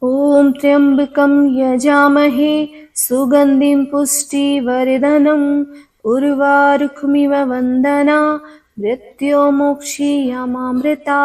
ॐ त्र्यम्बकं यजामहे सुगन्धिं पुष्टिवर्धनम् उर्वारुकमिव वन्दना मृत्योर्मुक्षीयमामृता।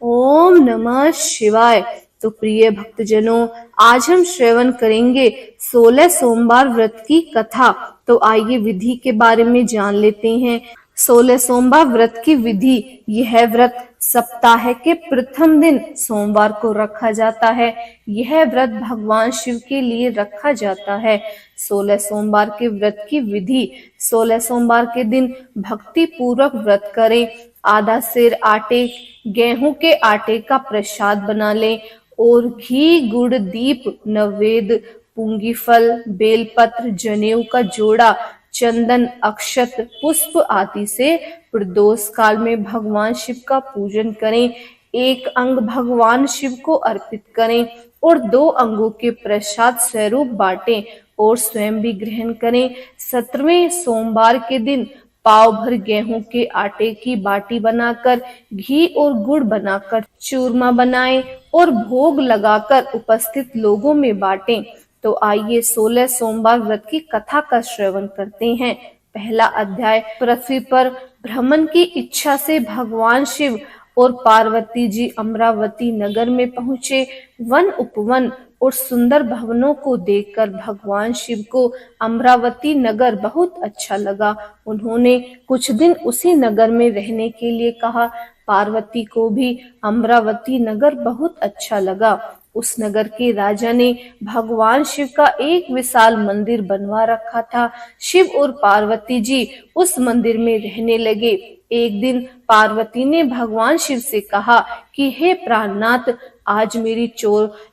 ओम नमः शिवाय। तो प्रिय भक्तजनों, आज हम श्रवण करेंगे 16 सोमवार व्रत की कथा। तो आइए विधि के बारे में जान लेते हैं। 16 सोमवार व्रत की विधि। यह व्रत सप्ताह के प्रथम दिन सोमवार को रखा जाता है। यह व्रत भगवान शिव के लिए रखा जाता है। 16 सोमवार के व्रत की विधि। 16 सोमवार के दिन भक्ति पूर्वक व्रत करें। आधा सेर आटे गेहूं के आटे का प्रसाद बना लें और घी गुड़ दीप नैवेद्य पुंगी फल बेलपत्र जनेऊ का जोड़ा चंदन अक्षत पुष्प आदि से प्रदोष काल में भगवान शिव का पूजन करें। एक अंग भगवान शिव को अर्पित करें और 2 अंगों के प्रसाद स्वरूप बांटें और स्वयं भी ग्रहण करें। 17वें सोमवार के दिन पाव भर गेहूं के आटे की बाटी बनाकर घी और गुड़ बनाकर चूरमा बनाएं और भोग लगाकर उपस्थित लोगों में बांटें। तो आइए 16 सोमवार व्रत की कथा का श्रवण करते हैं। पहला अध्याय। पृथ्वी पर भ्रमण की इच्छा से भगवान शिव और पार्वती जी अमरावती नगर में पहुंचे। वन उपवन और सुंदर भवनों को देखकर भगवान शिव को अमरावती नगर बहुत अच्छा लगा। उन्होंने कुछ दिन उसी नगर में रहने के लिए कहा। पार्वती को भी अमरावती नगर बहुत अच्छा लगा। उस नगर के राजा ने भगवान शिव का एक विशाल मंदिर बनवा रखा था। शिव और पार्वती जी उस मंदिर में रहने लगे। एक दिन पार्वती ने भगवान शिव से कहा कि हे प्राणनाथ, आज मेरी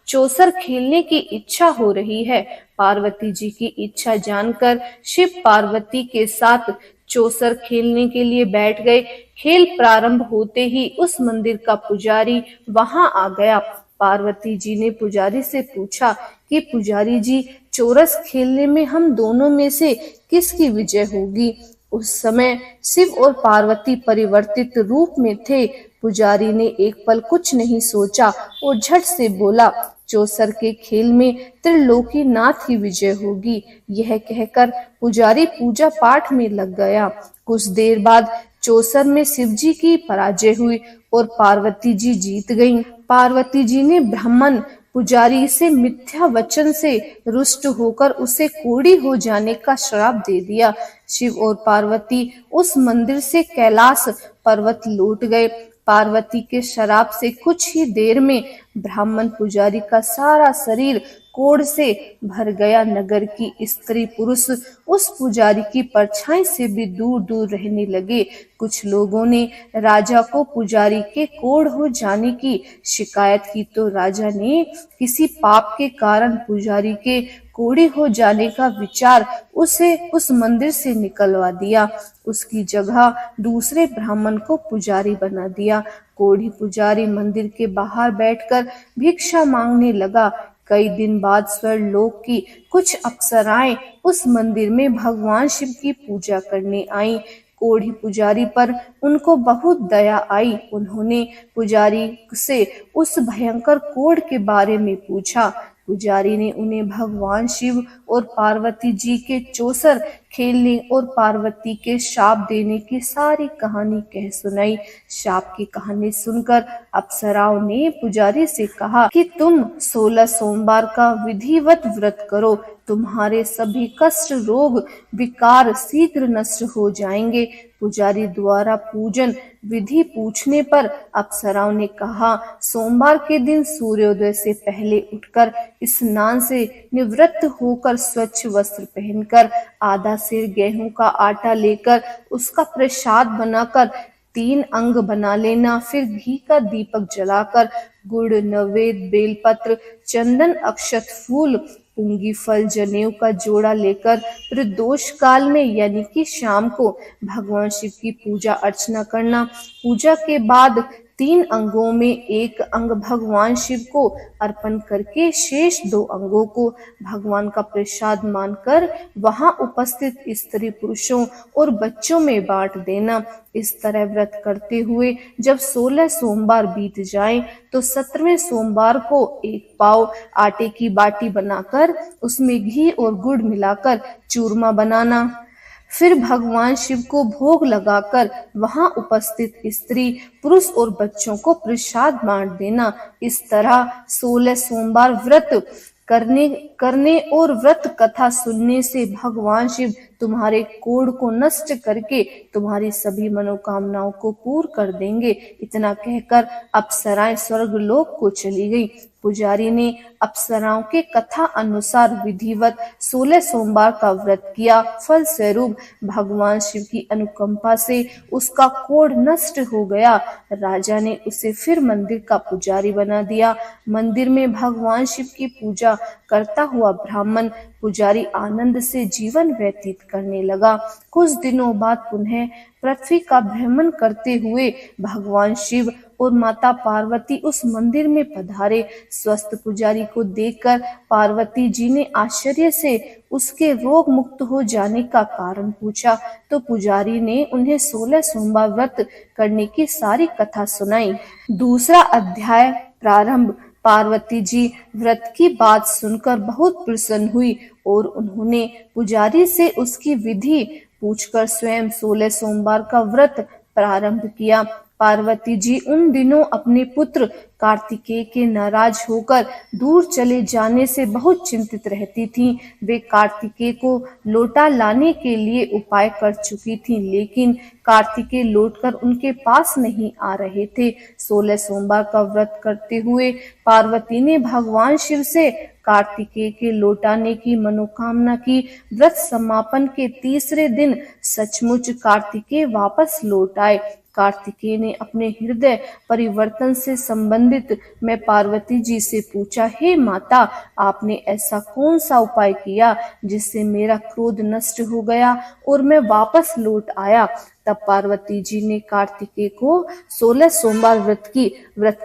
चौसर खेलने की इच्छा हो रही है। पार्वती जी की इच्छा जानकर शिव पार्वती के साथ चौसर खेलने के लिए बैठ गए। खेल प्रारंभ होते ही उस मंदिर का पुजारी वहां आ गया। पार्वती जी ने पुजारी से पूछा कि पुजारी जी, चौरस खेलने में हम दोनों में से किसकी विजय होगी? उस समय शिव और पार्वती परिवर्तित रूप में थे। पुजारी ने एक पल कुछ नहीं सोचा और झट से बोला, चौसर के खेल में त्रिलोकी नाथ की विजय होगी। यह कहकर पुजारी पूजा पाठ में लग गया। कुछ देर बाद चौसर में शिव जी की पराजय हुई और पार्वती जी जीत गईं। पार्वती जी ने ब्राह्मण पुजारी से मिथ्या वचन से रुष्ट होकर उसे कोढ़ी हो जाने का श्राप दे दिया। शिव और पार्वती उस मंदिर से कैलाश पर्वत लौट गए। पार्वती के श्राप से कुछ ही देर में ब्राह्मण पुजारी का सारा शरीर कोढ़ से भर गया। नगर की स्त्री पुरुष उस पुजारी की परछाई से भी दूर दूर रहने लगे। कुछ लोगों ने राजा को पुजारी के कोढ़ हो जाने की शिकायत की तो राजा ने किसी पाप के कारण पुजारी के कोढ़ी हो जाने का विचार उसे उस मंदिर से निकलवा दिया। उसकी जगह दूसरे ब्राह्मण को पुजारी बना दिया। कोढ़ी पुजारी मंदिर के बाहर बैठकर भिक्षा मांगने लगा। कई दिन बाद स्वर्गलोक की कुछ अप्सराएं उस मंदिर में भगवान शिव की पूजा करने आईं। कोढ़ी पुजारी पर उनको बहुत दया आई। उन्होंने पुजारी से उस भयंकर कोढ़ के बारे में पूछा। पुजारी ने उन्हें भगवान शिव और पार्वती जी के चौसर खेलने और पार्वती के शाप देने की सारी कहानी कह सुनाई। शाप की कहानी सुनकर अप्सराओं ने पुजारी से कहा कि तुम 16 सोमवार का विधिवत व्रत करो। तुम्हारे सभी कष्ट रोग विकार शीघ्र नष्ट हो जाएंगे। पुजारी द्वारा पूजन विधि पूछने पर अप्सराओं ने कहा, सोमवार के दिन सूर्योदय से पहले उठकर स्नान से निवृत्त होकर स्वच्छ वस्त्र पहनकर आधा सेर गेहूं का आटा लेकर उसका प्रसाद बनाकर 3 अंग बना लेना। फिर घी का दीपक जलाकर गुड़ नैवेद्य बेलपत्र चंदन अक्षत फूल पुंगी फल जनेऊ का जोड़ा लेकर प्रदोष काल में यानी कि शाम को भगवान शिव की पूजा अर्चना करना। पूजा के बाद 3 अंगों में एक अंग भगवान शिव को अर्पण करके शेष 2 अंगों को भगवान का प्रसाद मानकर वहां उपस्थित स्त्री पुरुषों और बच्चों में बांट देना। इस तरह व्रत करते हुए जब 16 सोमवार बीत जाएं तो 17वें सोमवार को एक पाव आटे की बाटी बनाकर उसमें घी और गुड़ मिलाकर चूरमा बनाना। फिर भगवान शिव को भोग लगाकर वहां उपस्थित स्त्री पुरुष और बच्चों को प्रसाद बांट देना। इस तरह 16 सोमवार व्रत करने और व्रत कथा सुनने से भगवान शिव तुम्हारे कोढ़ को नष्ट करके तुम्हारी सभी मनोकामनाओं को पूर्ण कर देंगे। इतना कहकर अप्सराएं स्वर्ग लोक को चली गई। पुजारी ने अप्सराओं के कथा अनुसार विधिवत 16 सोमवार का व्रत किया। फल स्वरूप भगवान शिव की अनुकंपा से उसका कोढ़ नष्ट हो गया। राजा ने उसे फिर मंदिर का पुजारी बना दिया। मंदिर में भगवान शिव की पूजा करता हुआ ब्राह्मण पुजारी आनंद से जीवन व्यतीत करने लगा। कुछ दिनों बाद पुनः पृथ्वी का भ्रमण करते हुए भगवान शिव और माता पार्वती उस मंदिर में पधारे। स्वस्थ पुजारी को देखकर पार्वती जी ने आश्चर्य से उसके रोग मुक्त हो जाने का कारण पूछा तो पुजारी ने उन्हें 16 सोमवार व्रत करने की सारी कथा सुनाई। दूसरा अध्याय प्रारंभ। पार्वती जी व्रत की बात सुनकर बहुत प्रसन्न हुई और उन्होंने पुजारी से उसकी विधि पूछकर स्वयं 16 सोमवार का व्रत प्रारंभ किया। पार्वती जी उन दिनों अपने पुत्र कार्तिकेय के नाराज होकर दूर चले जाने से बहुत चिंतित रहती थीं। वे कार्तिकेय को लौटा लाने के लिए उपाय कर चुकी थीं, लेकिन कार्तिकेय लौटकर उनके पास नहीं आ रहे थे। 16 सोमवार का व्रत करते हुए पार्वती ने भगवान शिव से कार्तिकेय के लौटाने की मनोकामना की। व्रत समापन के तीसरे दिन सचमुच कार्तिकेय वापस लौट आए। कार्तिकेय ने अपने हृदय परिवर्तन से संबंधित मैं पार्वती जी से पूछा, हे माता, आपने ऐसा कौन सा उपाय किया जिससे मेरा क्रोध नष्ट हो गया और मैं वापस लौट आया? तब पार्वती जी ने कार्तिकेय को 16 सोमवार व्रत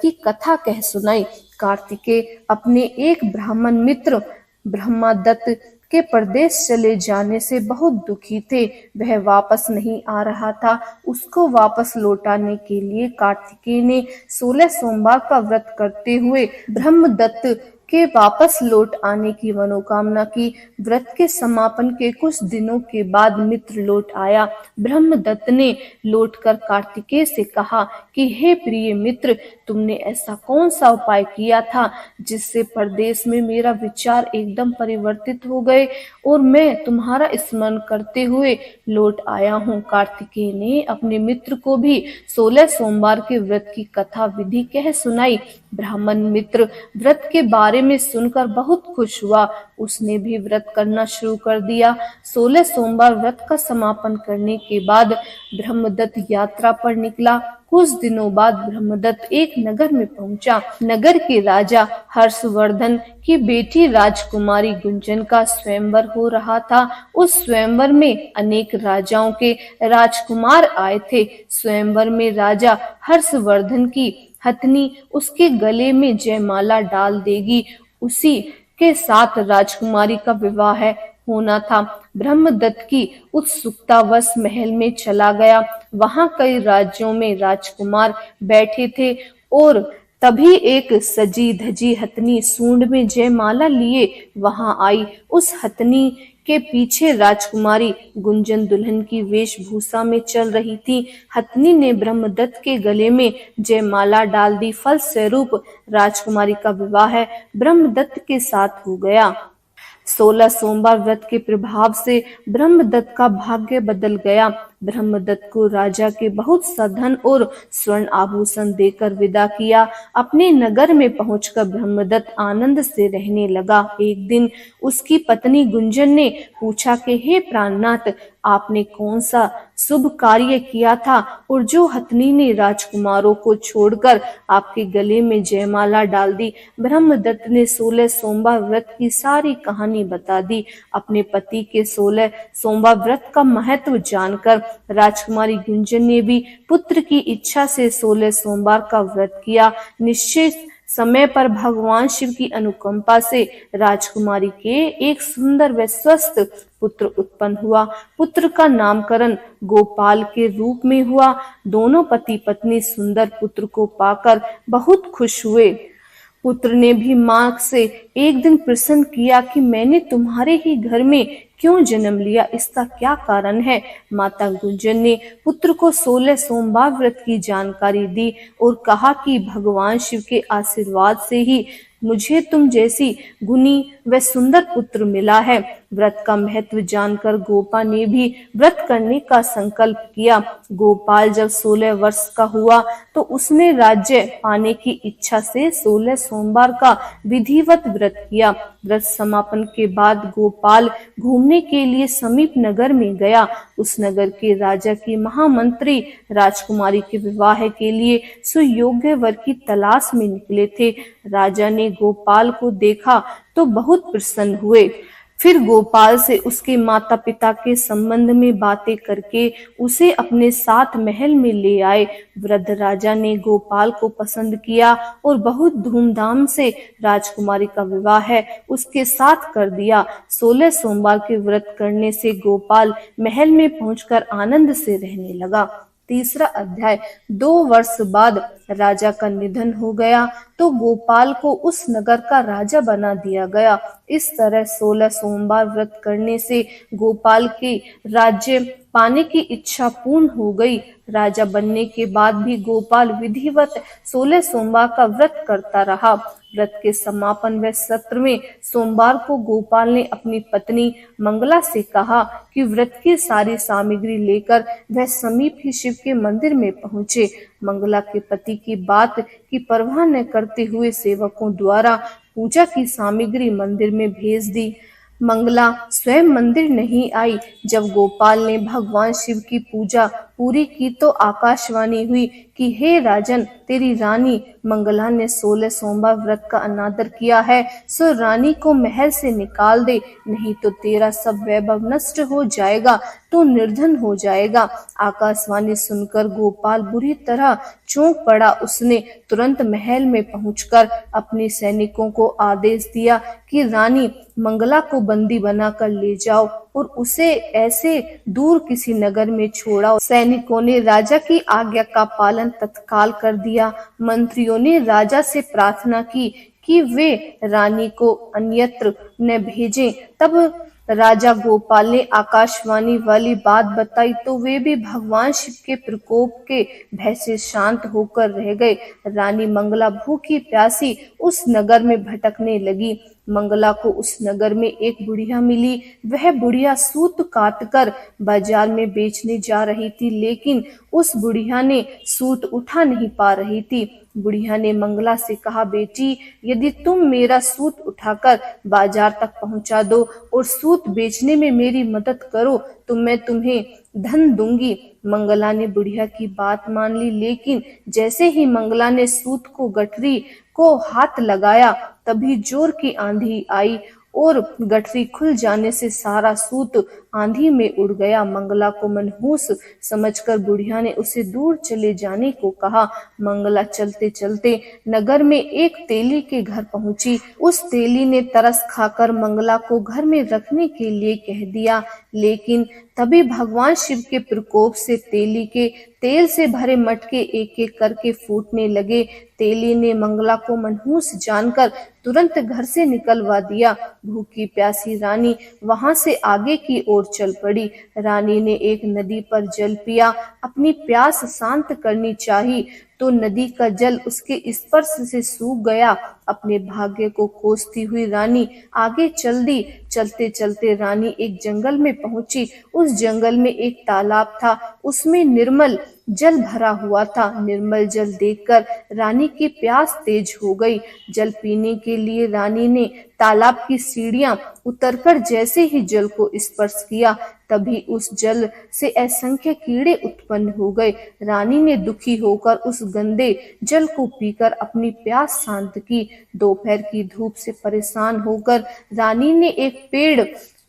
की कथा कह सुनाई। कार्तिकेय अपने एक ब्राह्मण मित्र ब्रह्मदत्त के परदेश चले जाने से बहुत दुखी थे। वह वापस नहीं आ रहा था। उसको वापस लौटाने के लिए कार्तिकेय ने 16 सोमवार का व्रत करते हुए ब्रह्मदत्त के वापस लौट आने की मनोकामना की। व्रत के समापन के कुछ दिनों के बाद मित्र लौट आया। ब्रह्मदत्त ने लौटकर कार्तिकेय से कहा कि हे प्रिय मित्र, तुमने ऐसा कौन सा उपाय किया था जिससे परदेश में मेरा विचार एकदम परिवर्तित हो गए और मैं तुम्हारा स्मरण करते हुए लौट आया हूँ। कार्तिकेय ने अपने मित्र को भी 16 सोमवार के व्रत की कथा विधि कह सुनाई। ब्राह्मण मित्र व्रत के बारे में सुनकर बहुत खुश हुआ। उसने भी व्रत करना शुरू कर दिया। 16 सोमवार व्रत का समापन करने के बाद ब्रह्मदत्त यात्रा पर निकला। कुछ दिनों बाद ब्रह्मदत्त एक नगर में पहुंचा। नगर के राजा हर्षवर्धन की बेटी राजकुमारी गुंजन का स्वयंवर हो रहा था। उस स्वयंवर में अनेक राजाओं के राजकुमार आए थे। स्वयंवर में राजा हर्षवर्धन की हथनी उसके गले में जयमाला डाल देगी। उसी के साथ राजकुमारी का विवाह होना था। ब्रह्मदत्त की उत्सुकतावश महल में चला गया। वहां कई राज्यों में राजकुमार बैठे थे और तभी एक सजी धजी हथनी सूंड में जयमाला लिए वहां आई। उस हथनी के पीछे राजकुमारी गुंजन दुल्हन की वेशभूषा में चल रही थी। हथनी ने ब्रह्मदत्त के गले में जयमाला डाल दी। फलस्वरूप राजकुमारी का विवाह ब्रह्मदत्त के साथ हो गया। 16 सोमवार व्रत के प्रभाव से ब्रह्मदत्त का भाग्य बदल गया। ब्रह्मदत्त को राजा के बहुत सा धन और स्वर्ण आभूषण देकर विदा किया। अपने नगर में पहुंचकर ब्रह्मदत्त आनंद से रहने लगा। एक दिन उसकी पत्नी गुंजन ने पूछा कि हे प्राणनाथ, आपने कौन सा शुभ कार्य किया था और जो हथनी ने राजकुमारों को छोड़कर आपके गले में जयमाला डाल दी? ब्रह्मदत्त ने 16 सोमवार व्रत की सारी कहानी बता दी। अपने पति के 16 सोमवार व्रत का महत्व जानकर राजकुमारी गुंजन ने भी पुत्र की इच्छा से 16 सोमवार का व्रत किया। निश्चित समय पर भगवान शिव की अनुकंपा से राजकुमारी के एक सुंदर व स्वस्थ पुत्र उत्पन्न हुआ। पुत्र का नामकरण गोपाल के रूप में हुआ। दोनों पति पत्नी सुंदर पुत्र को पाकर बहुत खुश हुए। पुत्र ने भी मां से एक दिन प्रश्न किया कि मैंने तुम्हारे ही घर में क्यों जन्म लिया, इसका क्या कारण है। माता गुंजन ने पुत्र को 16 सोमवार व्रत की जानकारी दी और कहा कि भगवान शिव के आशीर्वाद से ही मुझे तुम जैसी गुणी व सुंदर पुत्र मिला है। व्रत का महत्व जानकर गोपा ने भी व्रत करने का संकल्प किया। गोपाल जब 16 वर्ष का हुआ तो उसने राज्य पाने की इच्छा से 16 सोमवार का विधिवत व्रत किया। व्रत समापन के बाद गोपाल घूमने के लिए समीप नगर में गया। उस नगर के राजा की महामंत्री राजकुमारी के विवाह के लिए सुयोग्य वर की तलाश में निकले थे। राजा ने गोपाल को देखा तो बहुत प्रसन्न हुए। फिर गोपाल से उसके माता पिता के संबंध में बातें करके उसे अपने साथ महल में ले आए। वृद्ध राजा ने गोपाल को पसंद किया और बहुत धूमधाम से राजकुमारी का विवाह उसके साथ कर दिया। 16 सोमवार के व्रत करने से गोपाल महल में पहुंचकर आनंद से रहने लगा। तीसरा अध्याय। 2 वर्ष बाद राजा का निधन हो गया तो गोपाल को उस नगर का राजा बना दिया गया। इस तरह 16 सोमवार व्रत करने से गोपाल के राज्य पाने की इच्छा पूर्ण हो गई। राजा बनने के बाद भी गोपाल विधिवत 16 सोमवार का व्रत करता रहा। व्रत के समापन व 17वें सोमवार को गोपाल ने अपनी पत्नी मंगला से कहा कि व्रत की सारी सामग्री लेकर वह समीप ही शिव के मंदिर में पहुंचे। मंगला के पति की बात की परवाह न करते हुए सेवकों द्वारा पूजा की सामग्री मंदिर में भेज दी। मंगला स्वयं मंदिर नहीं आई। जब गोपाल ने भगवान शिव की पूजा पूरी की तो आकाशवाणी हुई कि हे राजन, तेरी रानी मंगला ने 16 सोमवार व्रत का अनादर किया है, सो रानी को महल से निकाल दे, नहीं तो तेरा सब वैभव नष्ट हो जाएगा, तो निर्धन हो जाएगा। आकाशवाणी सुनकर गोपाल बुरी तरह चौंक पड़ा। उसने तुरंत महल में पहुंचकर अपने सैनिकों को आदेश दिया कि रानी मंगला को बंदी बनाकर ले जाओ और उसे ऐसे दूर किसी नगर में छोड़ाओ। सैनिकों ने राजा की आज्ञा का पालन तत्काल कर दिया। मंत्रियों ने राजा से प्रार्थना की कि वे रानी को अन्यत्र न भेजें। तब राजा गोपाल ने आकाशवाणी वाली बात बताई तो वे भी भगवान शिव के प्रकोप के भय से शांत होकर रह गए। रानी मंगला भूखी प्यासी उस नगर में भटकने लगी। मंगला को उस नगर में एक बुढ़िया मिली। वह बुढ़िया सूत काटकर बाजार में बेचने जा रही थी, लेकिन उस बुढ़िया ने सूत उठा नहीं पा रही थी। बुढ़िया ने मंगला से कहा, बेटी, यदि तुम मेरा सूत उठाकर बाजार तक पहुंचा दो और सूत बेचने में मेरी मदद करो तो मैं तुम्हें धन दूंगी। मंगला ने बुढ़िया की बात मान ली, लेकिन जैसे ही मंगला ने सूत को गठरी को हाथ लगाया तभी जोर की आंधी आई और गठरी खुल जाने से सारा सूत आंधी में उड़ गया। मंगला को मनहूस समझकर बुढ़िया ने उसे दूर चले जाने को कहा। मंगला चलते चलते नगर में एक तेली के घर पहुंची। उस तेली ने तरस खाकर मंगला को घर में रखने के लिए कह दिया, लेकिन तभी भगवान शिव के प्रकोप से तेली के तेल से भरे मटके एक एक करके फूटने लगे। तेली ने मंगला को मनहूस जानकर तुरंत घर से निकलवा दिया। भूखी प्यासी रानी वहां से आगे की ओर चल पड़ी। रानी ने एक नदी पर जल पिया। अपनी प्यास शांत करनी चाहिए तो नदी का जल उसके स्पर्श से सूख गया। अपने भाग्य को कोसती हुई रानी आगे चल दी। चलते चलते रानी एक जंगल में पहुंची। उस जंगल में एक तालाब था, उसमें निर्मल जल भरा हुआ था। निर्मल जल देखकर रानी की प्यास तेज हो गई। जल पीने के लिए रानी ने तालाब की सीढ़ियां उतरकर जैसे ही जल को स्पर्श किया तभी उस जल से असंख्य कीड़े उत्पन्न हो गए। रानी ने दुखी होकर उस गंदे जल को पीकर अपनी प्यास शांत की। दोपहर की धूप से परेशान होकर रानी ने एक पेड़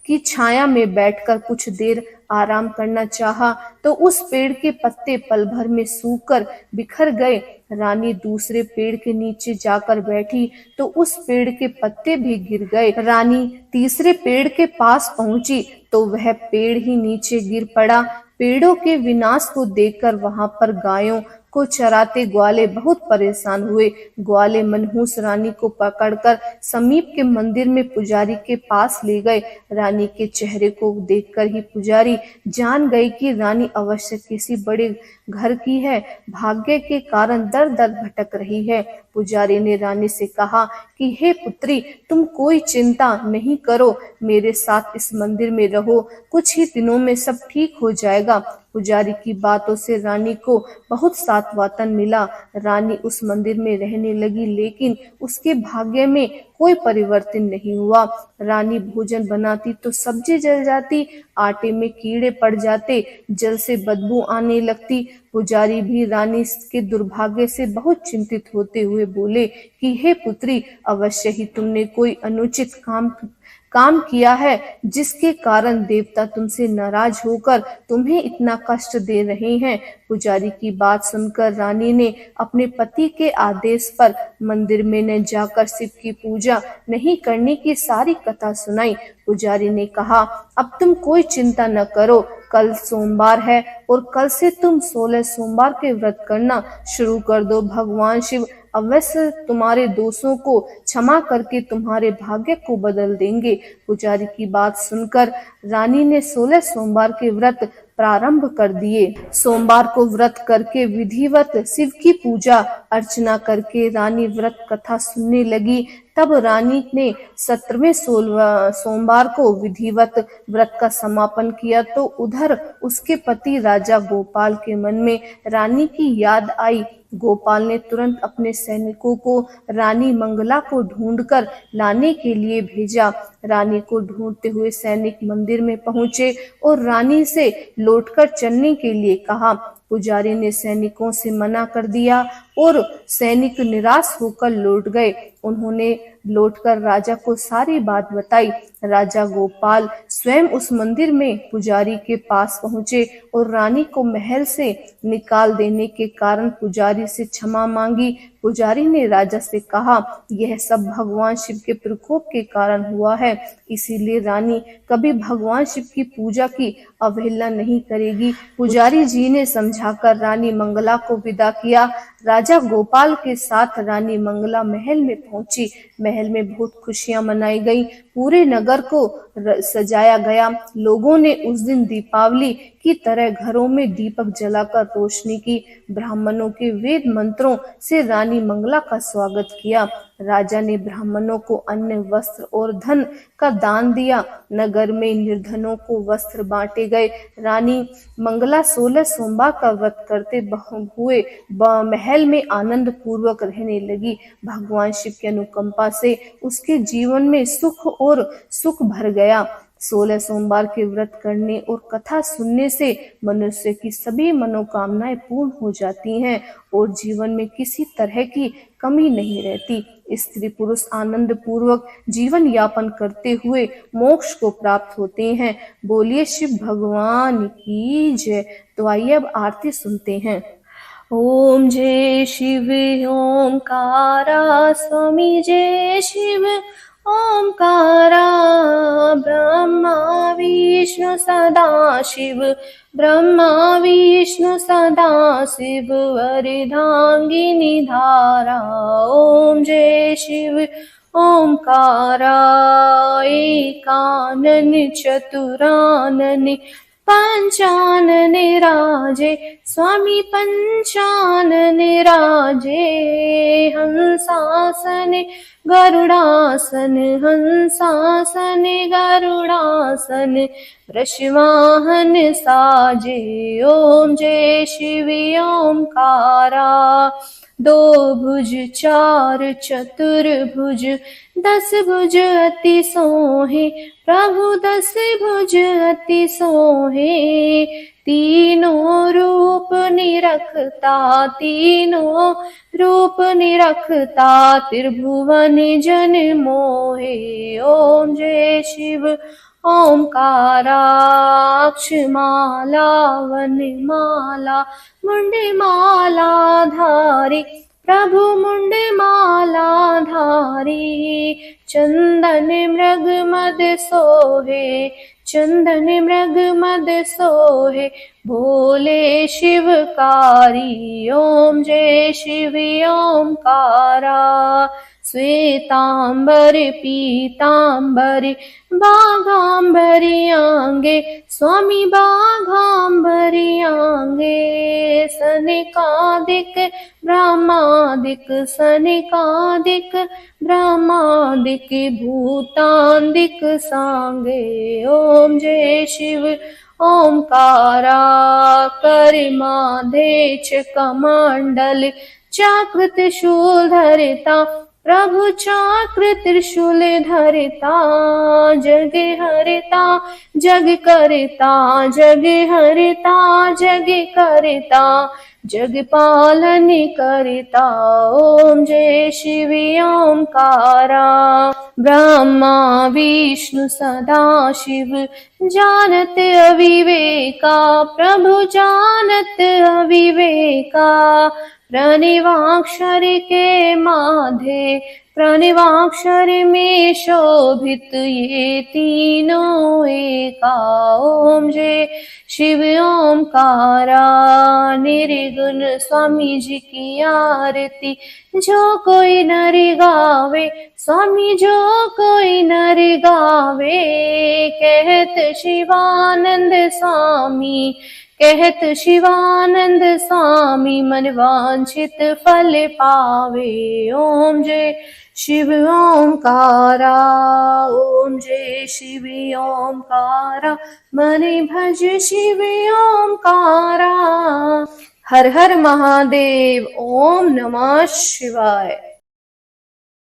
की छाया में बैठकर कुछ देर आराम करना चाहा तो उस पेड़ के पत्ते पल भर में सूखकर बिखर गए। रानी दूसरे पेड़ के नीचे जाकर बैठी तो उस पेड़ के पत्ते भी गिर गए। रानी तीसरे पेड़ के पास पहुंची तो वह पेड़ ही नीचे गिर पड़ा। पेड़ों के विनाश को देखकर वहां पर गायों को चराते ग्वाले बहुत परेशान हुए। ग्वाले मनहूस रानी को पकड़कर समीप के मंदिर में पुजारी के पास ले गए। रानी के चेहरे को देखकर ही पुजारी जान गए कि रानी अवश्य किसी बड़े घर की है, भाग्य के कारण दर दर भटक रही है। पुजारी ने रानी से कहा कि हे पुत्री, तुम कोई चिंता नहीं करो, मेरे साथ इस मंदिर में रहो, कुछ ही दिनों में सब ठीक हो जाएगा। पुजारी की बातों से रानी को बहुत सात्वतन मिला। रानी उस मंदिर में रहने लगी, लेकिन उसके भाग्य में कोई परिवर्तन नहीं हुआ। रानी भोजन बनाती तो सब्जी जल जाती, आटे में कीड़े पड़ जाते, जल से बदबू आने लगती। पुजारी भी रानी के दुर्भाग्य से बहुत चिंतित होते हुए बोले कि हे पुत्री, अवश्य ही तुमने कोई अनुचित काम किया है, जिसके कारण देवता तुमसे नाराज होकर तुम्हें इतना कष्ट दे रहे हैं। पुजारी की बात सुनकर रानी ने अपने पति के आदेश पर मंदिर में न जाकर शिव की पूजा नहीं करने की सारी कथा सुनाई। पुजारी ने कहा, अब तुम कोई चिंता न करो, कल सोमवार है और कल से तुम 16 सोमवार के व्रत करना शुरू कर दो। भगवान शिव अवश्य तुम्हारे दोषों को क्षमा करके तुम्हारे भाग्य को बदल देंगे। पुजारी की बात सुनकर रानी ने 16 सोमवार के व्रत प्रारंभ कर दिए। सोमवार को व्रत करके विधिवत शिव की पूजा अर्चना करके रानी व्रत कथा सुनने लगी। तब रानी ने 17वें सोमवार को विधिवत व्रत का समापन किया तो उधर उसके पति राजा गोपाल के मन में रानी की याद आई। गोपाल ने तुरंत अपने सैनिकों को रानी मंगला को ढूंढकर लाने के लिए भेजा। रानी को ढूंढते हुए सैनिक मंदिर में पहुंचे और रानी से लौटकर चलने के लिए कहा। पुजारी ने सैनिकों से मना कर दिया और सैनिक निराश होकर लौट गए। उन्होंने लौटकर राजा को सारी बात बताई। राजा गोपाल स्वयं उस मंदिर में पुजारी के पास पहुंचे और रानी को महल से निकाल देने के कारण पुजारी से क्षमा मांगी। पुजारी ने राजा से कहा, यह सब भगवान शिव के प्रकोप के कारण हुआ है, इसीलिए रानी कभी भगवान शिव की पूजा की अवहेलना नहीं करेगी। पुजारी जी ने समझाकर रानी मंगला को विदा किया। राजा गोपाल के साथ रानी मंगला महल में पहुंची। महल में बहुत खुशियां मनाई गई, पूरे नगर को सजाया गया। लोगों ने उस दिन दीपावली की तरह घरों में दीपक जलाकर रोशनी की। ब्राह्मणों के वेद मंत्रों से रानी मंगला का स्वागत किया। राजा ने ब्राह्मणों को अन्न, वस्त्र और धन का दान दिया। नगर में निर्धनों को वस्त्र बांटे गए। रानी मंगला 16 सोमवार का व्रत करते हुए महल में आनंद पूर्वक रहने लगी। भगवान शिव की अनुकंपा से उसके जीवन में सुख भर गया। 16 सोमवार के व्रत करने और कथा सुनने से मनुष्य की सभी मनोकामनाएं पूर्ण हो जाती हैं और जीवन में किसी तरह की कमी नहीं रहती। स्त्री पुरुष आनंद पूर्वक जीवन यापन करते हुए मोक्ष को प्राप्त होते हैं। बोलिए शिव भगवान की जय। तो आइए अब आरती सुनते हैं। ओम जय शिव ओंकारा, स्वामी जय शिव ओंकारा। ब्रह्मा विष्णु सदा शिव, ब्रह्मा विष्णु सदा शिव, अर्धांगिनी धारा। ओम जय शिव ओंकारा। एकानन चतुरानन पंचानन राजे, स्वामी पंचानन राजे। हंसासन गरुड़ासन, हंसासन गरुड़ासन, वृषवाहन साजे। ओम जय शिव ओंकारा। 2 भुज 4 चतुर्भुज, 10 भुज अति सोहे, प्रभु 10 भुज अति सोहे। तीनों रूप निरखता, तीनों रूप निरखता, त्रिभुवन जन मोहे। ओम जय शिव ओंकाराक्षमाला वनमाला मुंडमाला धारी प्रभु मुंडमाला धारी चंदन मृग मद सोहे चंदन मृग मद सोहे भोले शिवकारी ओम जय शिव ओंकारा श्वेतांबर पीतांबर बाघांबरी आंगे स्वामी बाघांबरी आंगे सनिकादिक ब्रह्मादिक सनिकादिक ब्रह्मादिक भूतांदिक सांगे ओम जय शिव ओंकारा करिमाधेच कमंडल चक्र त्रिशूल धरिता प्रभु चक्र त्रिशूल धरिता जग हरिता जग करता जग हरिता जग करता जग पालन करता ओम जय शिव ओंकारा ब्रह्मा विष्णु सदा शिव जानत अविवेका प्रभु जानत अविवेका प्रणवाक्षर के माधे प्रणवाक्षर में शोभित ये तीनों एका ओम जय शिव ओंकारा निर्गुण स्वामी जी की आरती जो कोई नर गावे स्वामी जो कोई नर गावे कहत शिवानंद स्वामी कहत शिवानंद स्वामी मन वांछित फल पावे ओम जय शिव ओंकारा ओम जय शिव ओंकारा मन भज शिव ओंकारा हर हर महादेव ओम नमः शिवाय।